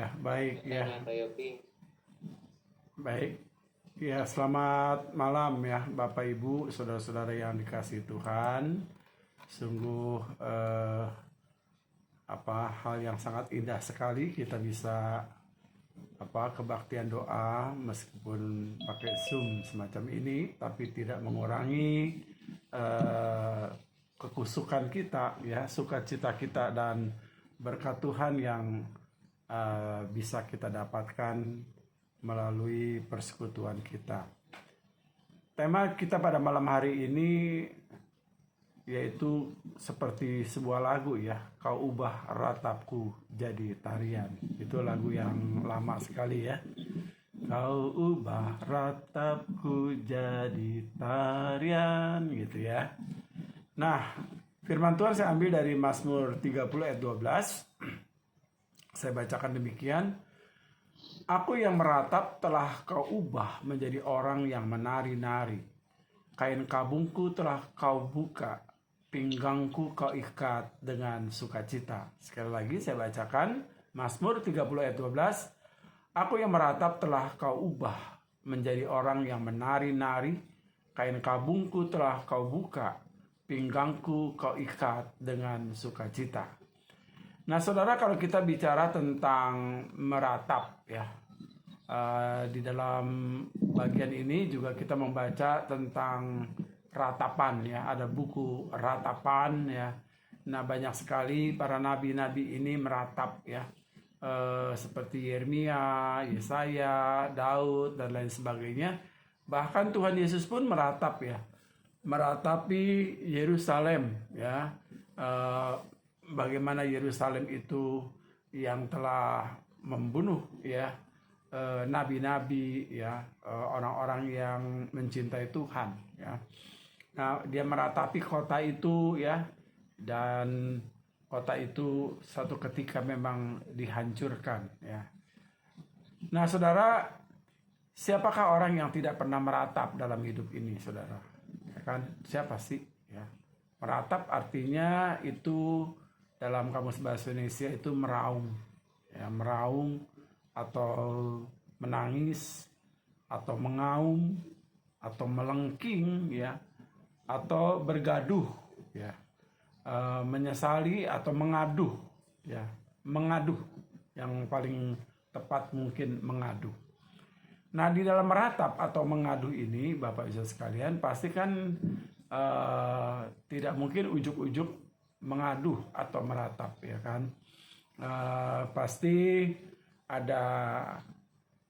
Ya, baik ya. Tanya Pak Yopi. Baik. Ya, selamat malam ya Bapak Ibu, saudara-saudara yang dikasihi Tuhan. Sungguh hal yang sangat indah sekali kita bisa kebaktian doa meskipun pakai Zoom semacam ini, tapi tidak mengurangi kekusukan kita ya, sukacita kita dan berkat Tuhan yang bisa kita dapatkan melalui persekutuan kita. Tema kita pada malam hari ini yaitu seperti sebuah lagu ya, kau ubah ratapku jadi tarian. Itu lagu yang lama sekali ya. Kau ubah ratapku jadi tarian gitu ya. Nah, firman Tuhan saya ambil dari Mazmur 30 ayat 12. Saya bacakan demikian. Aku yang meratap telah kau ubah menjadi orang yang menari-nari. Kain kabungku telah kau buka, pinggangku kau ikat dengan sukacita. Sekali lagi saya bacakan Mazmur 30 ayat 12. Aku yang meratap telah kau ubah menjadi orang yang menari-nari. Kain kabungku telah kau buka, pinggangku kau ikat dengan sukacita. Nah saudara, kalau kita bicara tentang meratap ya, di dalam bagian ini juga kita membaca tentang ratapan ya, ada buku ratapan ya. Nah banyak sekali para nabi-nabi ini meratap ya, seperti Yeremia, Yesaya, Daud dan lain sebagainya. Bahkan Tuhan Yesus pun meratap ya, meratapi Yerusalem ya. Bagaimana Yerusalem itu yang telah membunuh ya nabi-nabi ya, orang-orang yang mencintai Tuhan ya. Nah, dia meratapi kota itu ya, dan kota itu suatu ketika memang dihancurkan ya. Nah, saudara, siapakah orang yang tidak pernah meratap dalam hidup ini, saudara? Ya kan? Siapa sih ya? Meratap artinya itu dalam kamus bahasa Indonesia itu meraung ya, meraung atau menangis atau mengaum atau melengking ya, atau bergaduh ya, menyesali atau mengaduh ya, mengaduh yang paling tepat mungkin mengaduh. Nah di dalam meratap atau mengaduh ini Bapak Ibu sekalian pasti kan tidak mungkin ujuk-ujuk mengaduh atau meratap ya kan. Pasti ada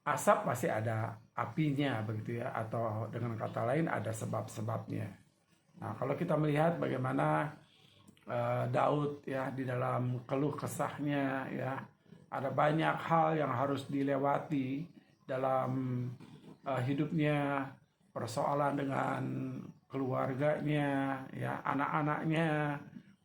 asap, pasti ada apinya begitu ya, atau dengan kata lain ada sebab-sebabnya. Nah kalau kita melihat bagaimana Daud ya di dalam keluh kesahnya ya, ada banyak hal yang harus dilewati dalam hidupnya, persoalan dengan keluarganya ya, anak-anaknya,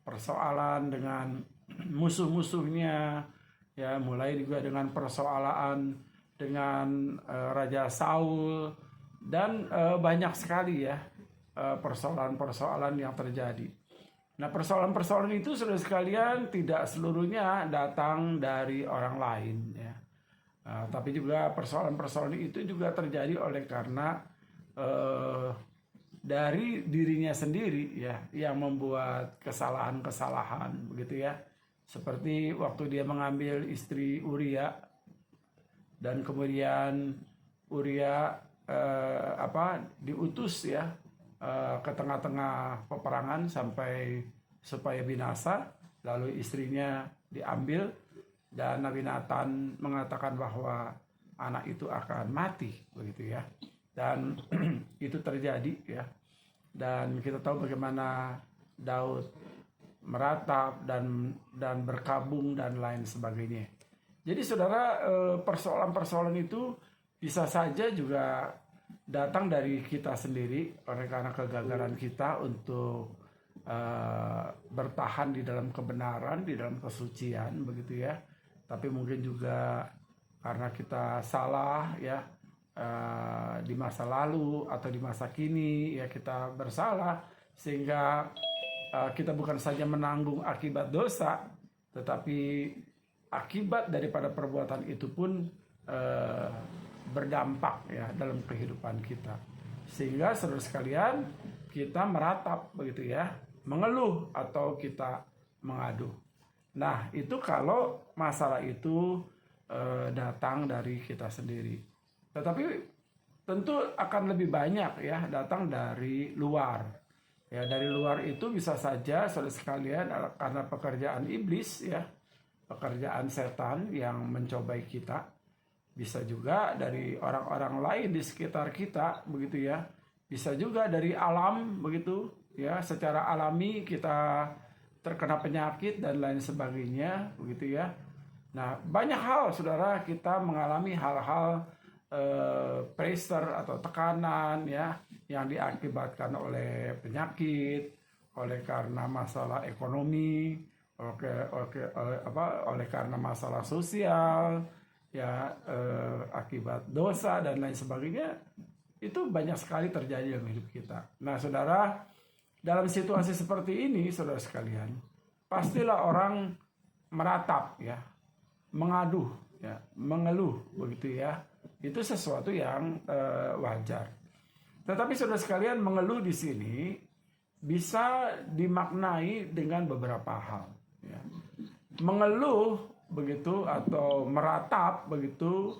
persoalan dengan musuh-musuhnya ya, mulai juga dengan persoalan dengan Raja Saul dan banyak sekali ya persoalan-persoalan yang terjadi. Nah persoalan-persoalan itu saudara sekalian tidak seluruhnya datang dari orang lain ya, tapi juga persoalan-persoalan itu juga terjadi oleh karena dari dirinya sendiri ya, yang membuat kesalahan-kesalahan begitu ya. Seperti waktu dia mengambil istri Uria dan kemudian Uria diutus ya ke tengah-tengah peperangan sampai supaya binasa, lalu istrinya diambil dan Nabi Nathan mengatakan bahwa anak itu akan mati begitu ya. Dan itu terjadi ya, dan kita tahu bagaimana Daud meratap dan berkabung dan lain sebagainya. Jadi saudara, persoalan-persoalan itu bisa saja juga datang dari kita sendiri oleh karena kegagalan kita untuk bertahan di dalam kebenaran, di dalam kesucian begitu ya. Tapi mungkin juga karena kita salah ya, di masa lalu atau di masa kini ya, kita bersalah sehingga kita bukan saja menanggung akibat dosa, tetapi akibat daripada perbuatan itu pun berdampak ya dalam kehidupan kita. Sehingga saudara sekalian, kita meratap begitu ya, mengeluh atau kita mengadu. Nah, itu kalau masalah itu datang dari kita sendiri. Tetapi tentu akan lebih banyak ya datang dari luar. Ya, dari luar itu bisa saja saudara sekalian karena pekerjaan iblis ya, pekerjaan setan yang mencobai kita. Bisa juga dari orang-orang lain di sekitar kita begitu ya. Bisa juga dari alam begitu ya, secara alami kita terkena penyakit dan lain sebagainya begitu ya. Nah, banyak hal saudara kita mengalami hal-hal pressure atau tekanan ya yang diakibatkan oleh penyakit, oleh karena masalah ekonomi, oleh karena masalah sosial ya, akibat dosa dan lain sebagainya. Itu banyak sekali terjadi dalam hidup kita. Nah saudara, dalam situasi seperti ini saudara sekalian, pastilah orang meratap ya, mengaduh ya, mengeluh begitu ya. Itu sesuatu yang wajar. Tetapi saudara sekalian, mengeluh di sini bisa dimaknai dengan beberapa hal ya. Mengeluh begitu atau meratap begitu,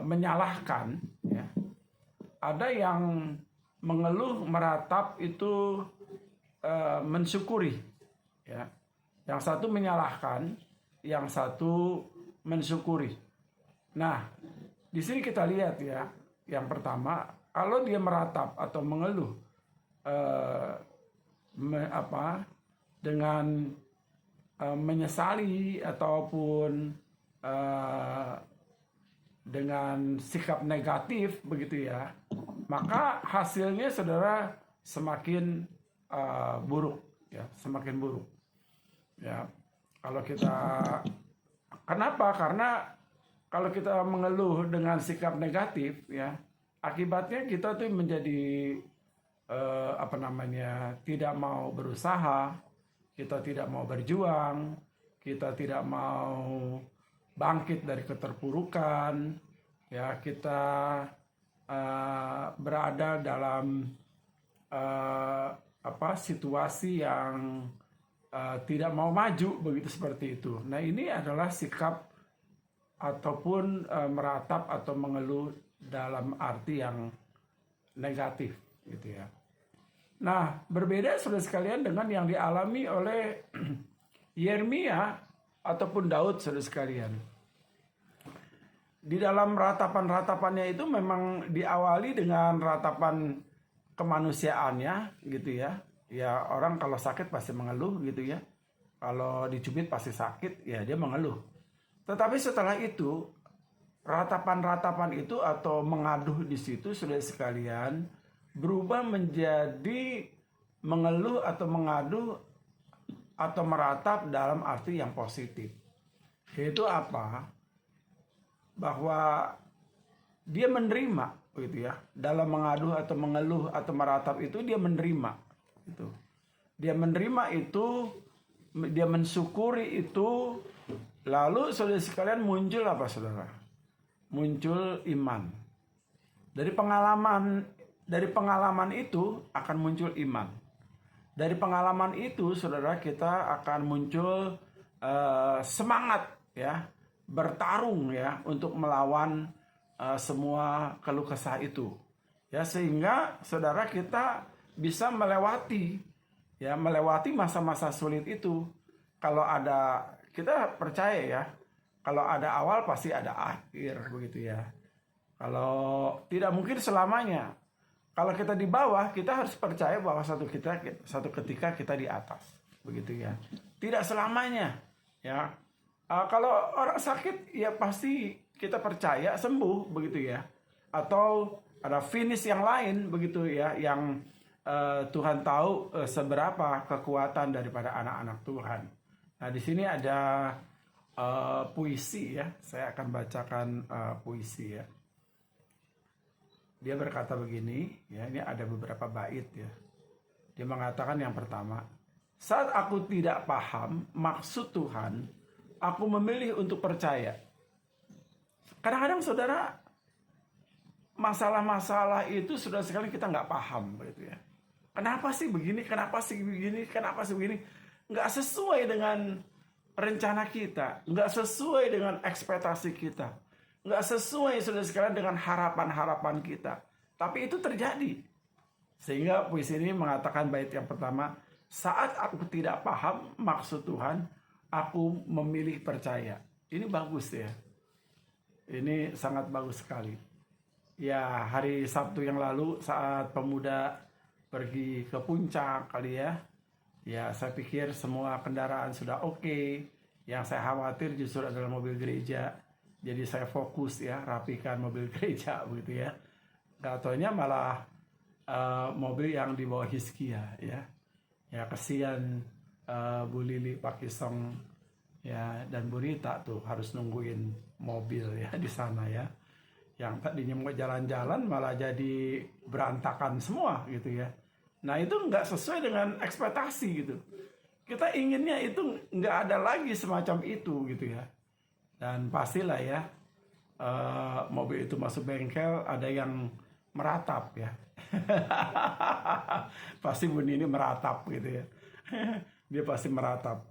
menyalahkan ya. Ada yang mengeluh meratap itu mensyukuri ya. Yang satu menyalahkan, yang satu mensyukuri. Nah, di sini kita lihat ya, yang pertama, kalau dia meratap atau mengeluh dengan menyesali ataupun dengan sikap negatif begitu ya, maka hasilnya saudara semakin buruk ya, semakin buruk ya. Kalau kita, kenapa? Karena kalau kita mengeluh dengan sikap negatif ya, akibatnya kita tuh menjadi tidak mau berusaha, kita tidak mau berjuang, kita tidak mau bangkit dari keterpurukan ya. Kita berada dalam situasi yang tidak mau maju begitu, seperti itu. Nah, ini adalah sikap ataupun meratap atau mengeluh dalam arti yang negatif gitu ya. Nah, berbeda saudara sekalian dengan yang dialami oleh Yeremia ataupun Daud saudara sekalian. Di dalam ratapan-ratapannya itu memang diawali dengan ratapan kemanusiaannya gitu ya. Ya, orang kalau sakit pasti mengeluh gitu ya. Kalau dicubit pasti sakit, ya dia mengeluh. Tetapi setelah itu, ratapan-ratapan itu atau mengaduh di situ saudara sekalian berubah menjadi mengeluh atau mengaduh atau meratap dalam arti yang positif. Yaitu apa? Bahwa dia menerima gitu ya. Dalam mengaduh atau mengeluh atau meratap itu dia menerima itu. Dia menerima itu, dia mensyukuri itu. Lalu saudara sekalian muncul apa saudara? Muncul iman. Dari pengalaman itu akan muncul iman. Dari pengalaman itu saudara, kita akan muncul semangat ya, bertarung ya untuk melawan semua keluh kesah itu. Ya, sehingga saudara kita bisa melewati masa-masa sulit itu. Kalau ada, kita percaya ya, kalau ada awal pasti ada akhir begitu ya. Kalau tidak mungkin selamanya. Kalau kita di bawah, kita harus percaya bahwa satu ketika kita di atas, begitu ya. Tidak selamanya, ya. Kalau orang sakit, ya pasti kita percaya sembuh, begitu ya. Atau ada finish yang lain, begitu ya, yang Tuhan tahu seberapa kekuatan daripada anak-anak Tuhan. Nah, di sini ada puisi ya. Saya akan bacakan puisi ya. Dia berkata begini, ya, ini ada beberapa bait ya. Dia mengatakan yang pertama, saat aku tidak paham maksud Tuhan, aku memilih untuk percaya. Kadang-kadang saudara, masalah-masalah itu sudah sekali kita nggak paham begitu ya. Kenapa sih begini, kenapa sih begini, kenapa sih begini. Nggak sesuai dengan rencana kita, nggak sesuai dengan ekspektasi kita, nggak sesuai saudara sekalian dengan harapan-harapan kita. Tapi itu terjadi. Sehingga puisi ini mengatakan bait yang pertama, saat aku tidak paham maksud Tuhan, aku memilih percaya. Ini bagus ya. Ini sangat bagus sekali. Ya, hari Sabtu yang lalu saat pemuda pergi ke puncak kali ya. Ya, saya pikir semua kendaraan sudah oke. Yang saya khawatir justru adalah mobil gereja. Jadi saya fokus ya, rapikan mobil gereja begitu ya. Gak taunya malah mobil yang dibawa Hizkia ya. Ya kesian Bu Lili Pak Kisong ya dan Bu Rita tuh harus nungguin mobil ya di sana ya. Yang tadinya mau jalan-jalan malah jadi berantakan semua gitu ya. Nah itu nggak sesuai dengan ekspektasi gitu. Kita inginnya itu nggak ada lagi semacam itu gitu ya. Dan pastilah ya mobil itu masuk bengkel ada yang meratap ya. Pasti bunyi ini meratap gitu ya. Dia pasti meratap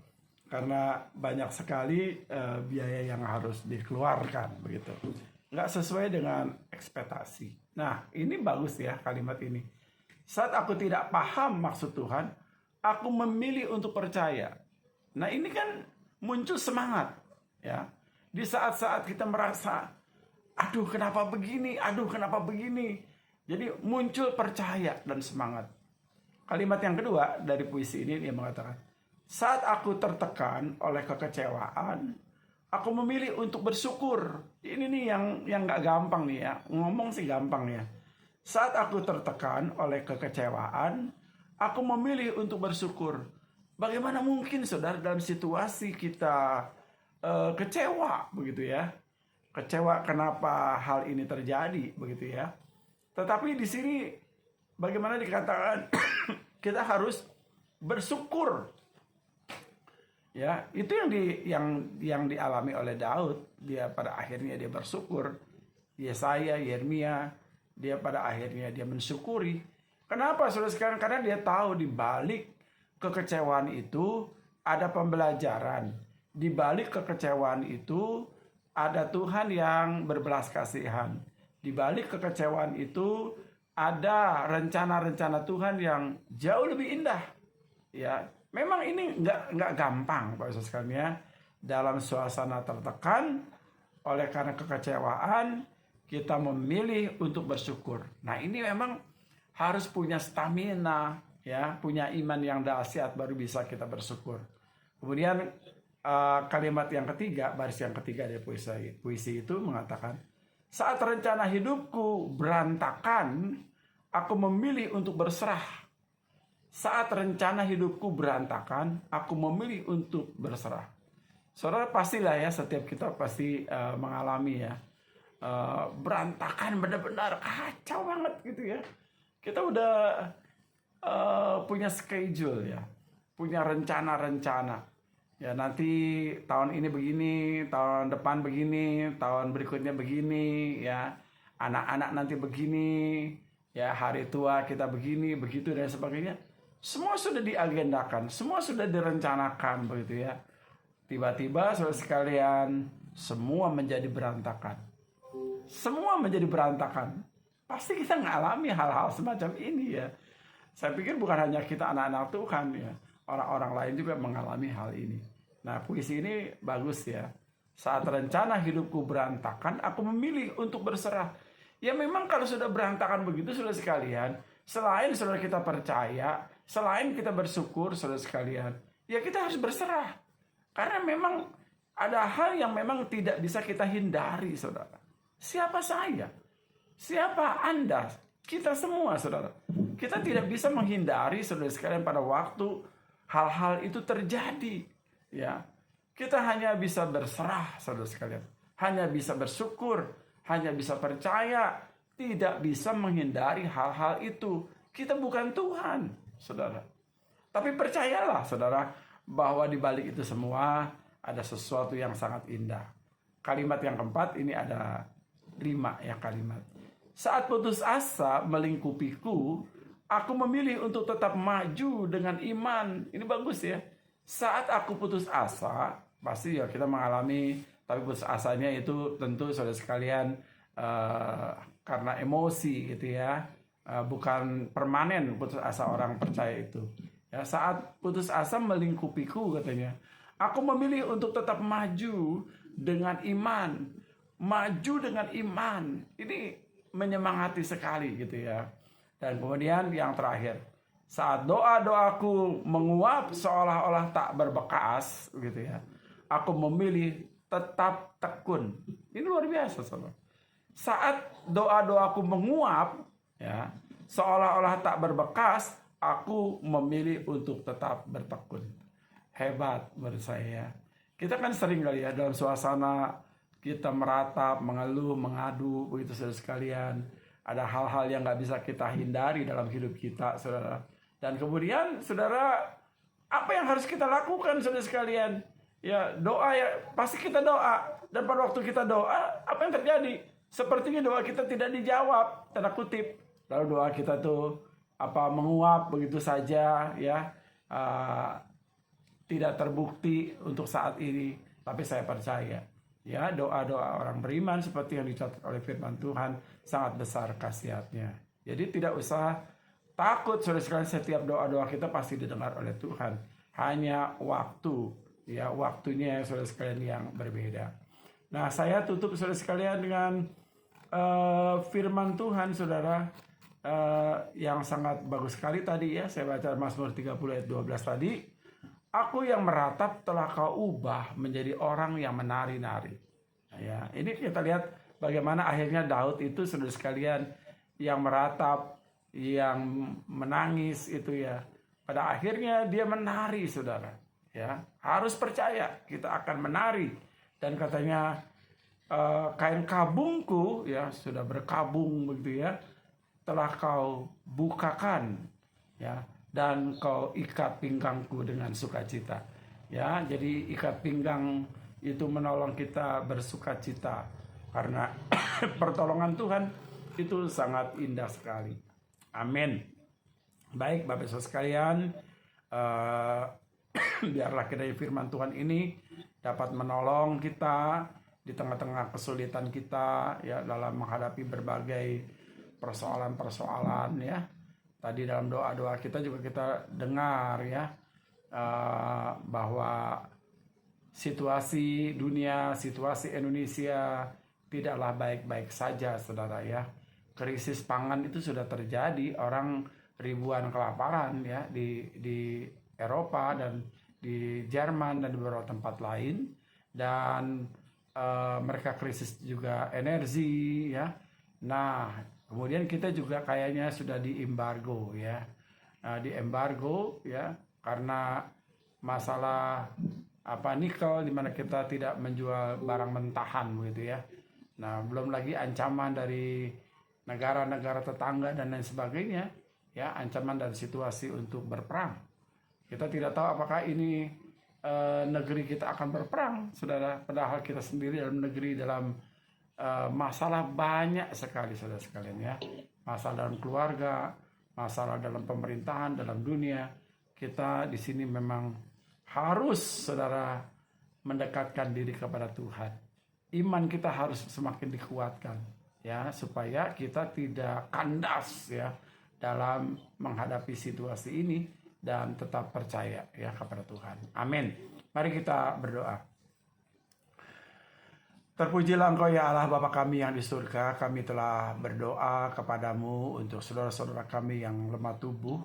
karena banyak sekali biaya yang harus dikeluarkan begitu. Nggak sesuai dengan ekspektasi. Nah ini bagus ya kalimat ini. Saat aku tidak paham maksud Tuhan, aku memilih untuk percaya. Nah ini kan muncul semangat ya. Di saat-saat kita merasa, aduh kenapa begini, aduh kenapa begini. Jadi muncul percaya dan semangat. Kalimat yang kedua dari puisi ini dia mengatakan, saat aku tertekan oleh kekecewaan, aku memilih untuk bersyukur. Ini nih yang nggak gampang nih ya. Ngomong sih gampang ya. Saat aku tertekan oleh kekecewaan, aku memilih untuk bersyukur. Bagaimana mungkin saudara dalam situasi kita kecewa begitu ya? Kecewa kenapa hal ini terjadi begitu ya? Tetapi di sini bagaimana dikatakan kita harus bersyukur. Ya, itu yang dialami oleh Daud. Dia pada akhirnya dia bersyukur. Yesaya, Yeremia, dia pada akhirnya dia mensyukuri. Kenapa saudara sekalian? Karena dia tahu di balik kekecewaan itu ada pembelajaran. Di balik kekecewaan itu ada Tuhan yang berbelas kasihan. Di balik kekecewaan itu ada rencana-rencana Tuhan yang jauh lebih indah. Ya, memang ini nggak gampang, Pak Yesus sekalian ya. Dalam suasana tertekan, oleh karena kekecewaan, kita memilih untuk bersyukur. Nah, ini memang harus punya stamina, ya, punya iman yang dahsyat baru bisa kita bersyukur. Kemudian kalimat yang ketiga, baris yang ketiga dari puisi itu mengatakan, saat rencana hidupku berantakan, aku memilih untuk berserah. Saat rencana hidupku berantakan, aku memilih untuk berserah. Saudara pastilah ya, setiap kita pasti mengalami ya. Berantakan, benar-benar kacau banget gitu ya. Kita udah punya schedule ya. Punya rencana-rencana. Ya nanti tahun ini begini, tahun depan begini, tahun berikutnya begini ya. Anak-anak nanti begini, ya hari tua kita begini, begitu dan sebagainya. Semua sudah diagendakan, semua sudah direncanakan begitu ya. Tiba-tiba saudara sekalian, semua menjadi berantakan. Semua menjadi berantakan. Pasti kita mengalami hal-hal semacam ini ya. Saya pikir bukan hanya kita anak-anak Tuhan ya. Orang-orang lain juga mengalami hal ini. Nah, puisi ini bagus ya. Saat rencana hidupku berantakan, aku memilih untuk berserah. Ya memang kalau sudah berantakan begitu, saudara sekalian, selain saudara kita percaya, selain kita bersyukur, saudara sekalian, ya kita harus berserah. Karena memang ada hal yang memang tidak bisa kita hindari, saudara. Siapa saya? Siapa Anda? Kita semua, saudara. Kita tidak bisa menghindari, saudara sekalian, pada waktu hal-hal itu terjadi. Ya, kita hanya bisa berserah, saudara sekalian. Hanya bisa bersyukur, hanya bisa percaya, tidak bisa menghindari hal-hal itu. Kita bukan Tuhan, saudara. Tapi percayalah, saudara, bahwa di balik itu semua ada sesuatu yang sangat indah. Kalimat yang keempat ini ada 5 ya kalimat. Saat putus asa melingkupiku, aku memilih untuk tetap maju dengan iman. Ini bagus ya. Saat aku putus asa, pasti ya kita mengalami, tapi putus asanya itu tentu saudara sekalian karena emosi gitu ya. Bukan permanen putus asa orang percaya itu. Ya, saat putus asa melingkupiku katanya, aku memilih untuk tetap maju dengan iman. Maju dengan iman. Ini menyemangati sekali gitu ya. Dan kemudian yang terakhir, saat doa-doaku menguap seolah-olah tak berbekas gitu ya, aku memilih tetap tekun. Ini luar biasa saudara. Saat doa-doaku menguap ya, seolah-olah tak berbekas, aku memilih untuk tetap bertekun. Hebat menurut saya. Kita kan sering kali ya dalam suasana kita meratap, mengeluh, mengadu, begitu saudara sekalian. Ada hal-hal yang nggak bisa kita hindari dalam hidup kita, saudara. Dan kemudian, saudara, apa yang harus kita lakukan, saudara sekalian? Ya, doa ya, pasti kita doa. Dan pada waktu kita doa, apa yang terjadi? Sepertinya doa kita tidak dijawab, tanda kutip. Lalu doa kita tuh menguap begitu saja, ya, tidak terbukti untuk saat ini. Tapi saya percaya. Ya, doa-doa orang beriman seperti yang dicatat oleh firman Tuhan sangat besar khasiatnya. Jadi tidak usah takut saudara sekalian, setiap doa-doa kita pasti didengar oleh Tuhan. Hanya waktu, ya waktunya saudara sekalian yang berbeda. Nah, saya tutup saudara sekalian dengan firman Tuhan saudara yang sangat bagus sekali tadi ya. Saya baca Mazmur 30 ayat 12 tadi. Aku yang meratap telah kau ubah menjadi orang yang menari-nari. Nah, ya, ini kita lihat bagaimana akhirnya Daud itu saudara sekalian yang meratap, yang menangis itu ya. Pada akhirnya dia menari saudara. Ya, harus percaya kita akan menari. Dan katanya kain kabungku ya sudah berkabung begitu ya. Telah kau bukakan ya. Dan kau ikat pinggangku dengan sukacita. Ya, jadi ikat pinggang itu menolong kita bersukacita karena pertolongan Tuhan itu sangat indah sekali. Amin. Baik, Bapak Ibu sekalian, biarlah kiranya firman Tuhan ini dapat menolong kita di tengah-tengah kesulitan kita ya dalam menghadapi berbagai persoalan-persoalan ya. Tadi dalam doa-doa kita juga kita dengar ya bahwa situasi dunia, situasi Indonesia tidaklah baik-baik saja saudara ya. Krisis pangan itu sudah terjadi, orang ribuan kelaparan ya di Eropa dan di Jerman dan di beberapa tempat lain. Dan mereka krisis juga energi ya. Nah, kemudian kita juga kayaknya sudah diembargo ya. Diembargo ya karena masalah nikel di mana kita tidak menjual barang mentahan begitu ya. Nah, belum lagi ancaman dari negara-negara tetangga dan lain sebagainya ya, ancaman dari situasi untuk berperang. Kita tidak tahu apakah ini negeri kita akan berperang, saudara. Padahal kita sendiri dalam negeri dalam masalah banyak sekali saudara sekalian ya. Masalah dalam keluarga, masalah dalam pemerintahan, dalam dunia. Kita di sini memang harus saudara mendekatkan diri kepada Tuhan. Iman kita harus semakin dikuatkan ya supaya kita tidak kandas ya dalam menghadapi situasi ini dan tetap percaya ya kepada Tuhan. Amin. Mari kita berdoa. Terpujilah Engkau ya Allah Bapa kami yang di surga. Kami telah berdoa kepadamu untuk saudara-saudara kami yang lemah tubuh.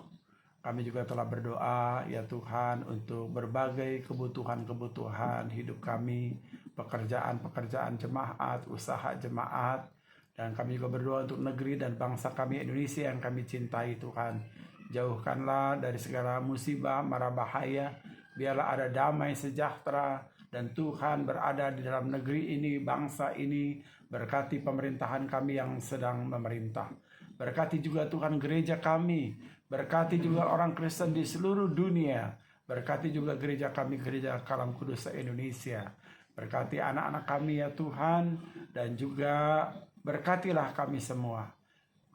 Kami juga telah berdoa ya Tuhan untuk berbagai kebutuhan-kebutuhan hidup kami, pekerjaan-pekerjaan jemaat, usaha jemaat. Dan kami juga berdoa untuk negeri dan bangsa kami Indonesia yang kami cintai Tuhan. Jauhkanlah dari segala musibah, mara bahaya. Biarlah ada damai sejahtera. Dan Tuhan berada di dalam negeri ini, bangsa ini. Berkati pemerintahan kami yang sedang memerintah. Berkati juga Tuhan gereja kami. Berkati juga orang Kristen di seluruh dunia. Berkati juga gereja kami, Gereja Kalam Kudus se-Indonesia. Berkati anak-anak kami ya Tuhan, dan juga berkatilah kami semua.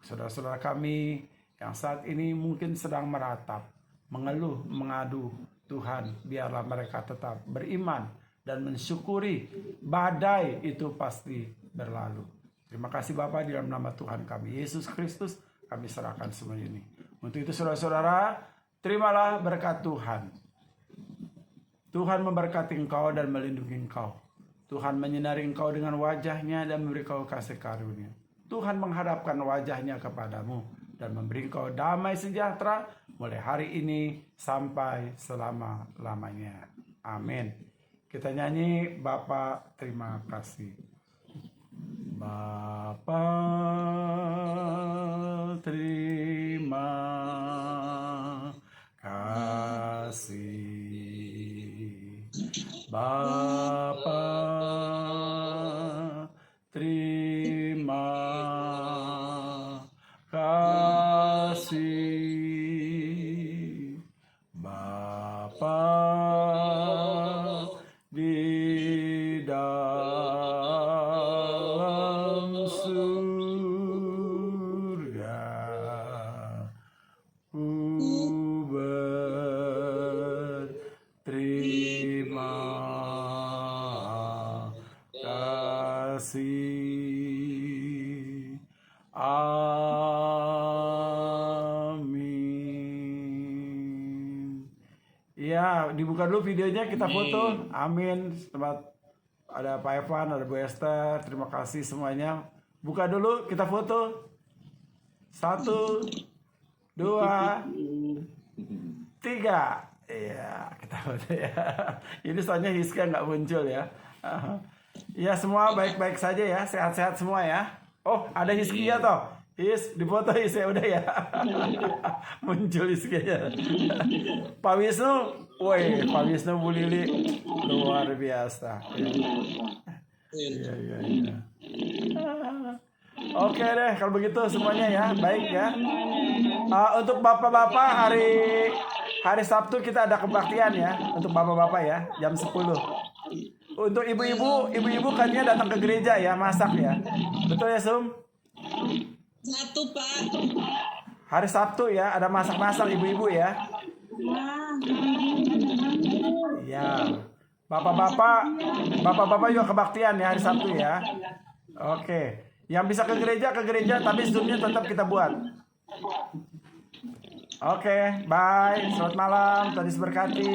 Saudara-saudara kami yang saat ini mungkin sedang meratap, mengeluh, mengadu, Tuhan, biarlah mereka tetap beriman dan mensyukuri badai itu pasti berlalu. Terima kasih Bapa, di dalam nama Tuhan kami Yesus Kristus kami serahkan semua ini. Untuk itu saudara-saudara, terimalah berkat Tuhan. Tuhan memberkati engkau dan melindungi engkau. Tuhan menyinari engkau dengan wajahnya dan memberi kau kasih karunia. Tuhan menghadapkan wajahnya kepadamu dan memberi engkau damai sejahtera mulai hari ini sampai selama-lamanya. Amin. Kita nyanyi Bapa terima kasih. Bapa terima kasih. Bapa terima kasih. Bapa di dalam surga, ku berterima kasih. Amin. Ya, dibuka dulu videonya, kita foto. Amin. Tempat ada Pak Evan, ada Bu Esther. Terima kasih semuanya. Buka dulu, kita foto. 1, 2, 3. Iya, kita foto ya. Ini soalnya Hiska nggak muncul ya. Ya, semua baik-baik saja ya, sehat-sehat semua ya. Oh, ada Hiskia toh. His, difoto His ya udah ya. Muncul Hiskia. Pak Wisnu, woi, Pak Wisnu Bu Lili luar biasa. Iya. Oke deh, kalau begitu semuanya ya, baik ya. Untuk bapak-bapak hari Sabtu kita ada kebaktian ya, untuk bapak-bapak ya, jam 10. Untuk ibu-ibu katanya datang ke gereja ya, masak ya. Betul ya, Sum? Satu, Pak. Hari Sabtu ya, ada masak-masak ibu-ibu ya. Ya. Bapak-bapak juga kebaktian ya hari Sabtu ya. Oke. Yang bisa ke gereja, tapi Zoom-nya tetap kita buat. Oke, bye. Selamat malam, Tuhan Yesus berkati.